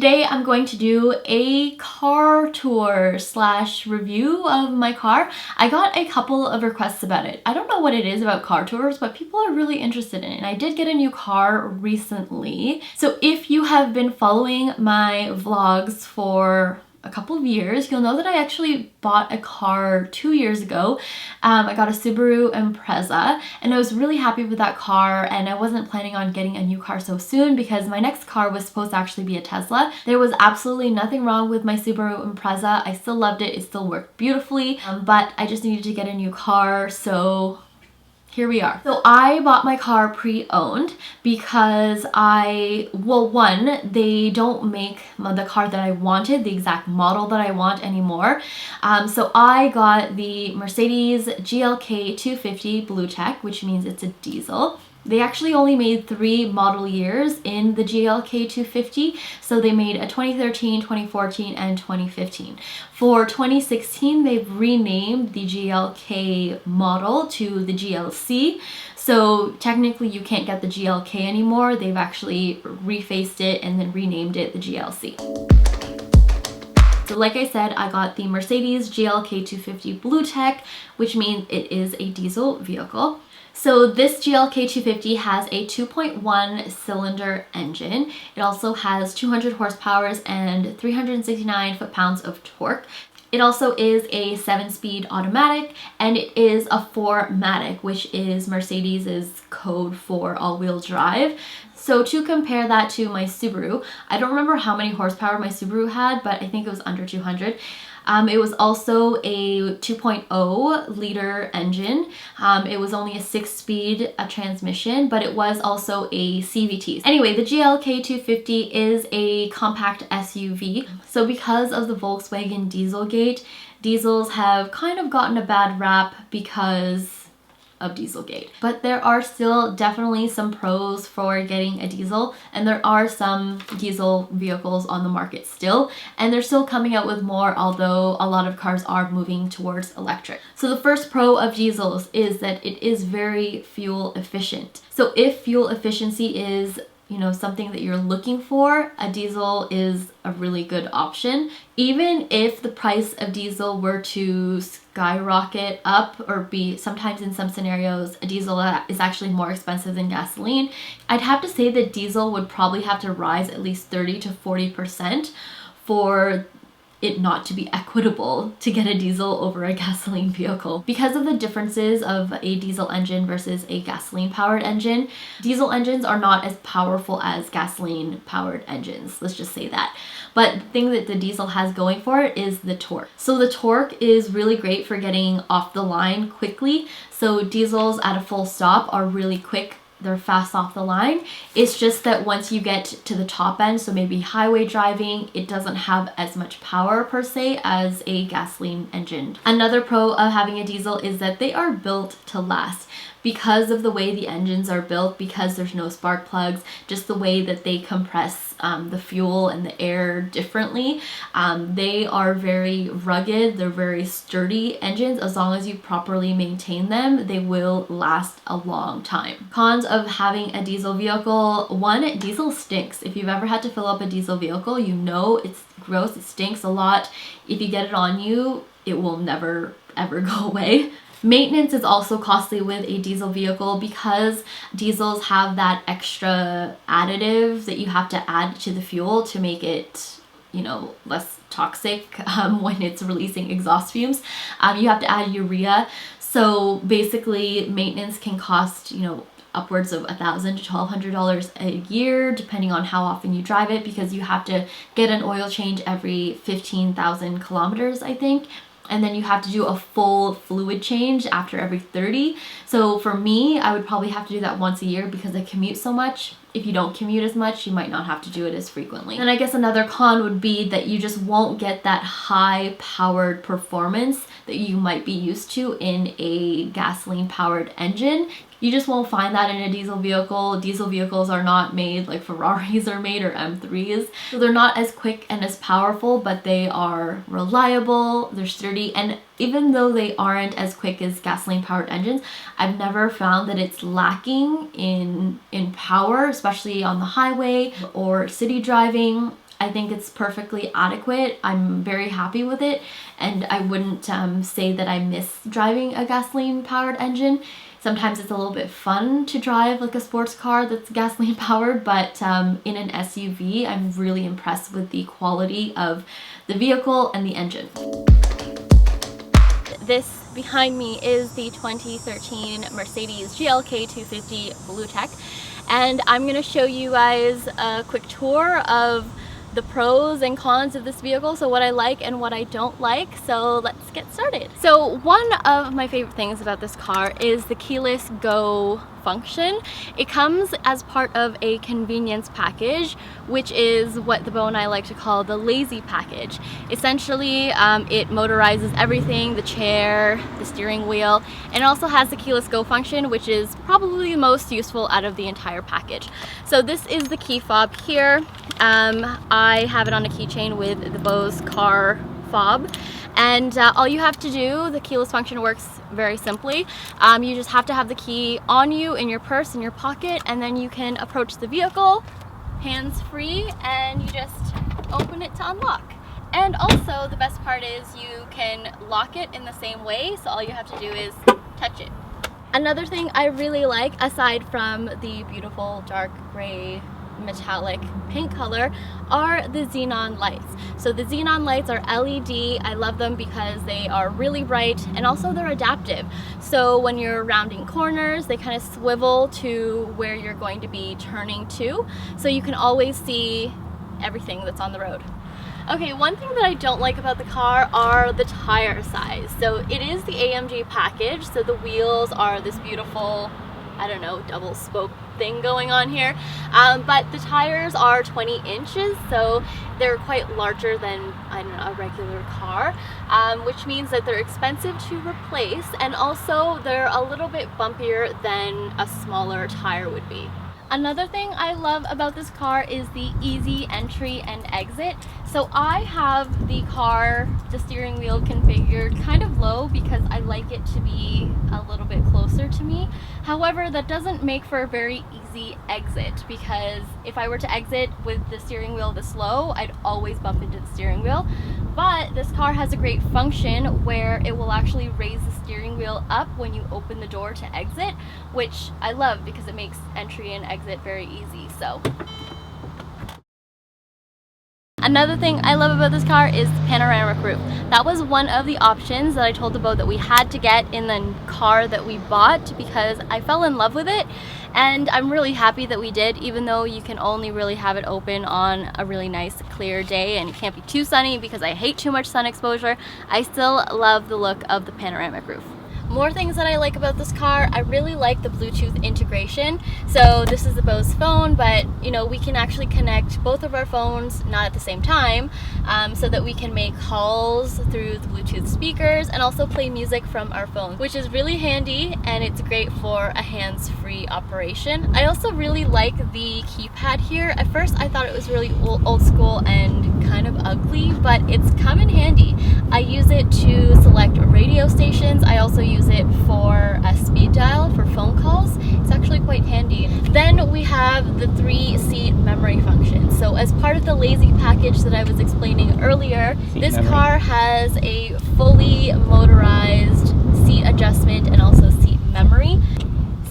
Today I'm going to do a car tour slash review of my car. I got a couple of requests about it. I don't know what it is about car tours, but people are really interested in it. And I did get a new car recently. So if you have been following my vlogs for a couple of years, you'll know that I actually bought a car 2 years ago. I got a Subaru Impreza and I was really happy with that car, and I wasn't planning on getting a new car so soon because my next car was supposed to actually be a Tesla. There was absolutely nothing wrong with my Subaru Impreza. I still loved it. It still worked beautifully, but I just needed to get a new car, so here we are. So I bought my car pre-owned because one, they don't make the car that I wanted, the exact model that I want anymore. So I got the Mercedes GLK250 Bluetech, which means it's a diesel. They actually only made 3 model years in the GLK250, so they made a 2013, 2014, and 2015. For 2016, they've renamed the GLK model to the GLC, so technically you can't get the GLK anymore. They've actually refaced it and then renamed it the GLC. So like I said, I got the Mercedes GLK250 Bluetech, which means it is a diesel vehicle. So this GLK250 has a 2.1 cylinder engine. It also has 200 horsepower and 369 foot-pounds of torque. It also is a 7-speed automatic, and it is a 4MATIC, which is Mercedes' code for all-wheel drive. So to compare that to my Subaru, I don't remember how many horsepower my Subaru had, but I think it was under 200. It was also a 2.0 liter engine. It was only a 6-speed transmission, but it was also a CVT. Anyway, the GLK250 is a compact SUV. So because of the Volkswagen Dieselgate, diesels have kind of gotten a bad rap because of Dieselgate. But there are still definitely some pros for getting a diesel, and there are some diesel vehicles on the market still, and they're still coming out with more, although a lot of cars are moving towards electric. So the first pro of diesels is that it is very fuel efficient. So if fuel efficiency is something that you're looking for, a diesel is a really good option. Even if the price of diesel were to skyrocket up, or be sometimes in some scenarios, a diesel is actually more expensive than gasoline, I'd have to say that diesel would probably have to rise at least 30 to 40% for it not to be equitable to get a diesel over a gasoline vehicle. Because of the differences of a diesel engine versus a gasoline powered engine, diesel engines are not as powerful as gasoline powered engines, let's just say that. But the thing that the diesel has going for it is the torque. So the torque is really great for getting off the line quickly. So diesels at a full stop are really quick. They're fast off the line. It's just that once you get to the top end, so maybe highway driving, it doesn't have as much power per se as a gasoline engine. Another pro of having a diesel is that they are built to last. Because of the way the engines are built, because there's no spark plugs, just the way that they compress the fuel and the air differently, they are very rugged, they're very sturdy engines. As long as you properly maintain them, they will last a long time. Cons of having a diesel vehicle: 1, diesel stinks. If you've ever had to fill up a diesel vehicle, you know it's gross, it stinks a lot. If you get it on you, it will never ever go away. Maintenance is also costly with a diesel vehicle because diesels have that extra additive that you have to add to the fuel to make it, less toxic when it's releasing exhaust fumes. You have to add urea. So basically maintenance can cost, upwards of $1,000 to $1,200 a year, depending on how often you drive it, because you have to get an oil change every 15,000 kilometers, I think. And then you have to do a full fluid change after every 30. So for me, I would probably have to do that once a year because I commute so much. If you don't commute as much, you might not have to do it as frequently. And I guess another con would be that you just won't get that high powered performance that you might be used to in a gasoline powered engine. You just won't find that in a diesel vehicle. Diesel vehicles are not made like Ferraris are made, or M3s. So they're not as quick and as powerful, but they are reliable, they're sturdy, and even though they aren't as quick as gasoline powered engines, I've never found that it's lacking in power, especially on the highway or city driving. I think it's perfectly adequate. I'm very happy with it, and I wouldn't say that I miss driving a gasoline powered engine. Sometimes it's a little bit fun to drive like a sports car that's gasoline powered, but in an SUV, I'm really impressed with the quality of the vehicle and the engine. This behind me is the 2013 Mercedes GLK250 Weathertech, and I'm going to show you guys a quick tour of the pros and cons of this vehicle, so what I like and what I don't like. So let's get started. So one of my favorite things about this car is the keyless go function. It comes as part of a convenience package, which is what the Beau and I like to call the lazy package. Essentially, it motorizes everything, the chair, the steering wheel, and it also has the keyless go function, which is probably the most useful out of the entire package. So this is the key fob here. I have it on a keychain with the Beau's car fob, and all you have to do, the keyless function works very simply. You just have to have the key on you in your purse, in your pocket, and then you can approach the vehicle hands-free and you just open it to unlock. And also the best part is you can lock it in the same way, so all you have to do is touch it. Another thing I really like, aside from the beautiful dark gray metallic pink color, are the xenon lights. So the xenon lights are LED. I love them because they are really bright, and also they're adaptive. So when you're rounding corners, they kind of swivel to where you're going to be turning to, so you can always see everything that's on the road. Okay, one thing that I don't like about the car are the tire size. So it is the AMG package, so the wheels are this beautiful, I don't know, double spoke thing going on here, but the tires are 20 inches, so they're quite larger than, I don't know, a regular car, which means that they're expensive to replace, and also they're a little bit bumpier than a smaller tire would be. Another thing I love about this car is the easy entry and exit. So I have the steering wheel configured kind of low because I like it to be a little bit closer to me. However, that doesn't make for a very easy exit, because if I were to exit with the steering wheel this low, I'd always bump into the steering wheel. But this car has a great function where it will actually raise the steering wheel up when you open the door to exit, which I love because it makes entry and exit very easy. So another thing I love about this car is the panoramic roof. That was one of the options that I told the Beau that we had to get in the car that we bought because I fell in love with it, and I'm really happy that we did, even though you can only really have it open on a really nice clear day and it can't be too sunny because I hate too much sun exposure. I still love the look of the panoramic roof. More things that I like about this car, I really like the Bluetooth integration. So this is the Beau's phone, but you know, we can actually connect both of our phones, not at the same time, so that we can make calls through the Bluetooth speakers and also play music from our phone, which is really handy, and it's great for a hands-free operation. I also really like the keypad here. At first I thought it was really old school and kind of ugly, but it's come in handy. I use it to select radio stations. I also use it for a speed dial for phone calls. It's actually quite handy. Then we have the 3-seat memory function. So as part of the lazy package that I was explaining earlier, this car has a fully motorized seat adjustment and also seat memory.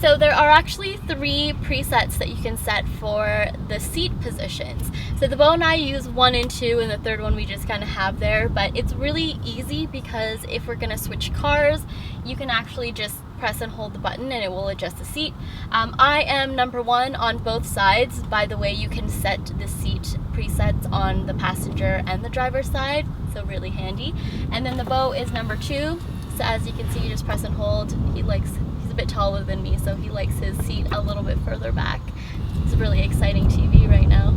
So there are actually 3 presets that you can set for the seat positions. So the Beau and I use 1 and 2, and the third one we just kind of have there, but it's really easy because if we're gonna switch cars, you can actually just press and hold the button and it will adjust the seat. I am number 1 on both sides. By the way, you can set the seat presets on the passenger and the driver's side, so really handy. And then the Beau is number 2. So as you can see, you just press and hold. He's a bit taller than me, so he likes his seat a little bit further back. It's a really exciting TV right now.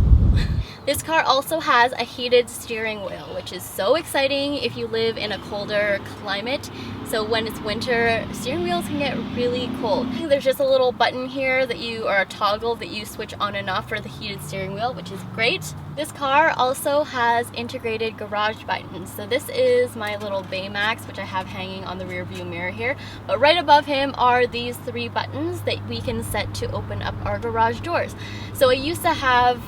This car also has a heated steering wheel, which is so exciting if you live in a colder climate. So when it's winter, steering wheels can get really cold. There's just a little button here or a toggle that you switch on and off for the heated steering wheel, which is great. This car also has integrated garage buttons. So this is my little Baymax, which I have hanging on the rear view mirror here. But right above him are these 3 buttons that we can set to open up our garage doors. So I used to have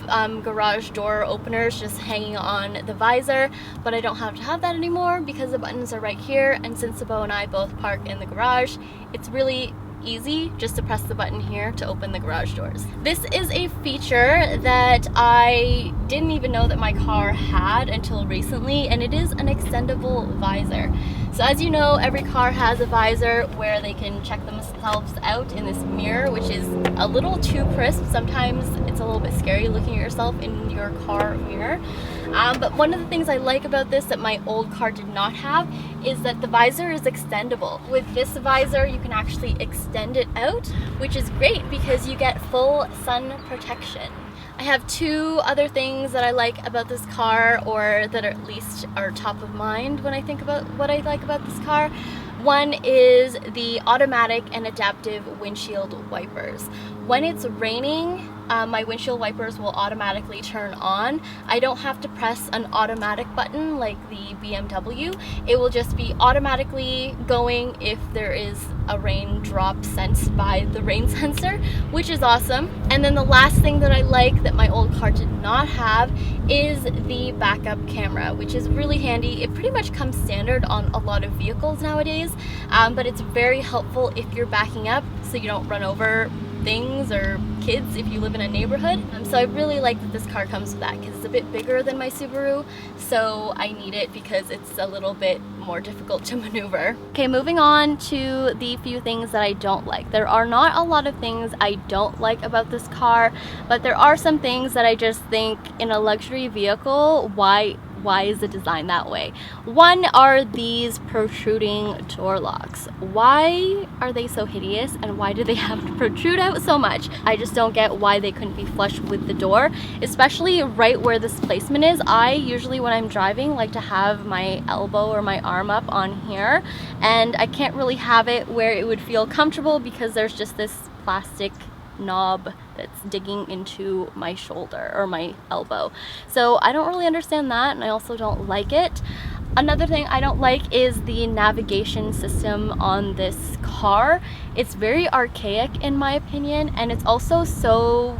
garage door openers just hanging on the visor, but I don't have to have that anymore because the buttons are right here. And since Sabo and I both park in the garage, it's really easy just to press the button here to open the garage doors. This is a feature that I didn't even know that my car had until recently, and it is an extendable visor. So as you know, every car has a visor where they can check themselves out in this mirror, which is a little too crisp. Sometimes it's a little bit scary looking at yourself in your car mirror. But one of the things I like about this that my old car did not have is that the visor is extendable. With this visor, you can actually extend it out, which is great because you get full sun protection. I have 2 other things that I like about this car, or that at least are top of mind when I think about what I like about this car. One is the automatic and adaptive windshield wipers. When it's raining, my windshield wipers will automatically turn on. I don't have to press an automatic button like the BMW. It will just be automatically going if there is a raindrop sensed by the rain sensor, which is awesome. And then the last thing that I like that my old car did not have is the backup camera, which is really handy. It pretty much comes standard on a lot of vehicles nowadays, but it's very helpful if you're backing up so you don't run over things or kids if you live in a neighborhood. So I really like that this car comes with that because it's a bit bigger than my Subaru, so I need it because it's a little bit more difficult to maneuver. Okay, moving on to the few things that I don't like. There are not a lot of things I don't like about this car, but there are some things that I just think in a luxury vehicle, why is it designed that way? One are these protruding door locks. Why are they so hideous and why do they have to protrude out so much? I just don't get why they couldn't be flush with the door, especially right where this placement is. I usually, when I'm driving, like to have my elbow or my arm up on here, and I can't really have it where it would feel comfortable because there's just this plastic knob that's digging into my shoulder or my elbow. So I don't really understand that, and I also don't like it. Another thing I don't like is the navigation system on this car. It's very archaic in my opinion, and it's also so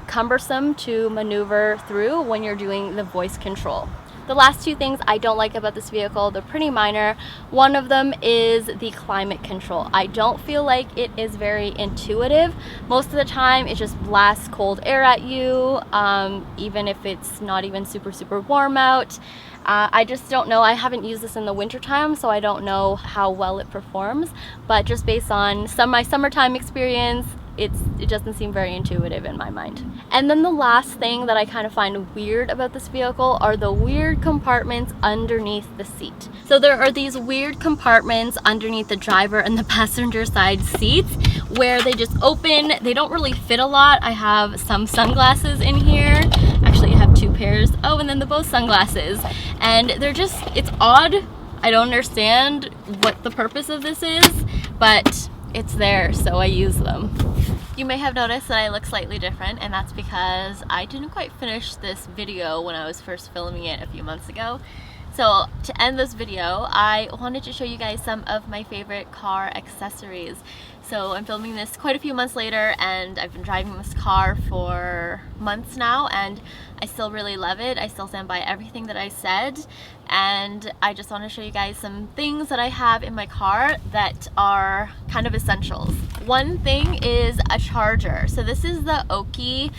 cumbersome to maneuver through when you're doing the voice control. The last 2 things I don't like about this vehicle, they're pretty minor. One of them is the climate control. I don't feel like it is very intuitive. Most of the time it just blasts cold air at you, even if it's not even super warm out. I just don't know. I haven't used this in the winter time, so I don't know how well it performs, but just based on my summertime experience, it doesn't seem very intuitive in my mind. And then the last thing that I kind of find weird about this vehicle are the weird compartments underneath the seat. So there are these weird compartments underneath the driver and the passenger side seats where they just open. They don't really fit a lot. I have some sunglasses in here. Actually, I have 2 pairs. Oh, and then the Bose sunglasses. And they're just, it's odd. I don't understand what the purpose of this is, but it's there, so I use them. You may have noticed that I look slightly different, and that's because I didn't quite finish this video when I was first filming it a few months ago. So to end this video, I wanted to show you guys some of my favorite car accessories. So I'm filming this quite a few months later, and I've been driving this car for months now, and I still really love it. I still stand by everything that I said, and I just want to show you guys some things that I have in my car that are kind of essentials. One thing is a charger. So this is the Aukey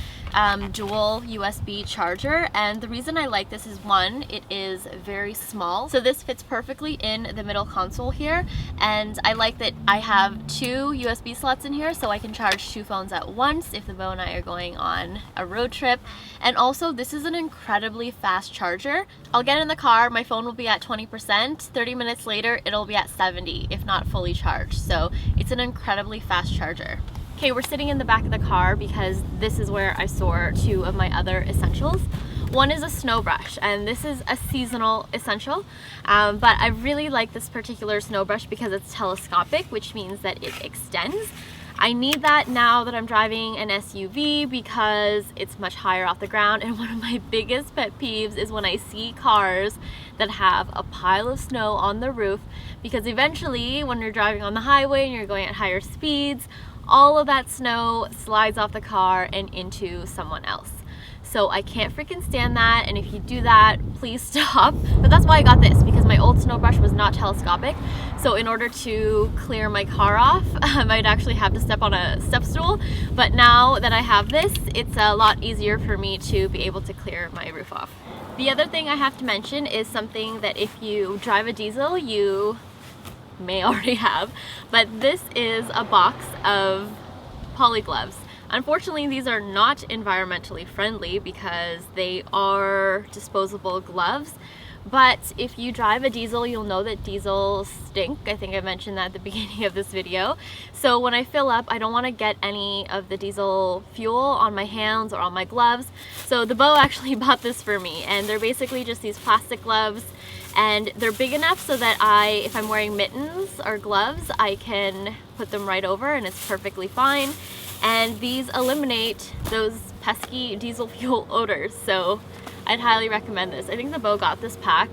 Dual USB charger, and the reason I like this is, one, it is very small, so this fits perfectly in the middle console here, and I like that I have 2 USB slots in here, so I can charge 2 phones at once if the Beau and I are going on a road trip. And also, this is an incredibly fast charger. I'll get in the car, my phone will be at 20%, 30 minutes later it'll be at 70 if not fully charged, so it's an incredibly fast charger. Okay, we're sitting in the back of the car because this is where I store 2 of my other essentials. One is a snow brush, and this is a seasonal essential, but I really like this particular snow brush because it's telescopic, which means that it extends. I need that now that I'm driving an SUV because it's much higher off the ground, and one of my biggest pet peeves is when I see cars that have a pile of snow on the roof, because eventually when you're driving on the highway and you're going at higher speeds, all of that snow slides off the car and into someone else. So I can't freaking stand that, and if you do that, please stop. But that's why I got this, because my old snow brush was not telescopic. So in order to clear my car off, I might actually have to step on a step stool. But now that I have this, it's a lot easier for me to be able to clear my roof off. The other thing I have to mention is something that if you drive a diesel, you may already have, but this is a box of poly gloves. Unfortunately, these are not environmentally friendly because they are disposable gloves. But if you drive a diesel, you'll know that diesels stink. I think I mentioned that at the beginning of this video. So when I fill up, I don't want to get any of the diesel fuel on my hands or on my gloves. So the Beau actually bought this for me, and they're basically just these plastic gloves, and they're big enough so that if I'm wearing mittens or gloves, I can put them right over and it's perfectly fine. And these eliminate those pesky diesel fuel odors, so I'd highly recommend this. I think the Beau got this pack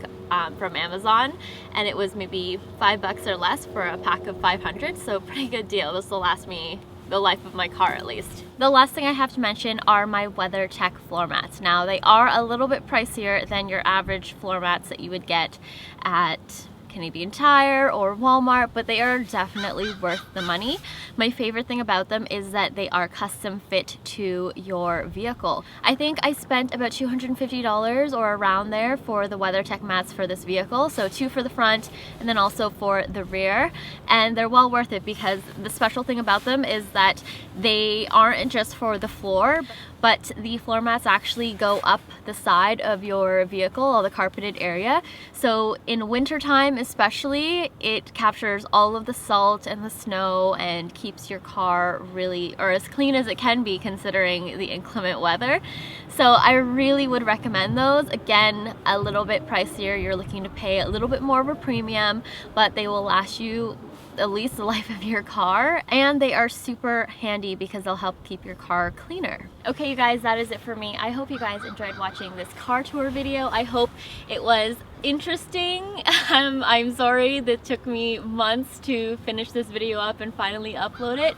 from Amazon, and it was maybe $5 or less for a pack of 500, so pretty good deal. This will last me the life of my car at least. The last thing I have to mention are my Weathertech floor mats. Now they are a little bit pricier than your average floor mats that you would get at Canadian Tire or Walmart, but they are definitely worth the money. My favorite thing about them is that they are custom fit to your vehicle. I think I spent about $250 or around there for the Weathertech mats for this vehicle, so 2 for the front and then also for the rear, and they're well worth it because the special thing about them is that they aren't just for the floor, but the floor mats actually go up the side of your vehicle, all the carpeted area. So in wintertime especially, it captures all of the salt and the snow and keeps your car really, or as clean as it can be considering the inclement weather. So I really would recommend those. Again, a little bit pricier. You're looking to pay a little bit more of a premium, but they will last you at least the life of your car, and they are super handy because they'll help keep your car cleaner. Okay, you guys, that is it for me. I hope you guys enjoyed watching this car tour video. I hope it was interesting. I'm sorry that it took me months to finish this video up and finally upload it,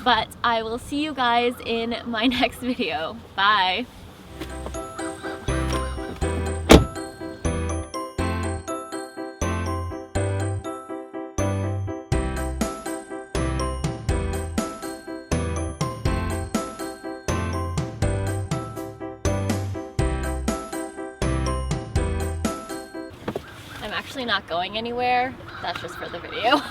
but I will see you guys in my next video. Bye. I'm actually not going anywhere. That's just for the video.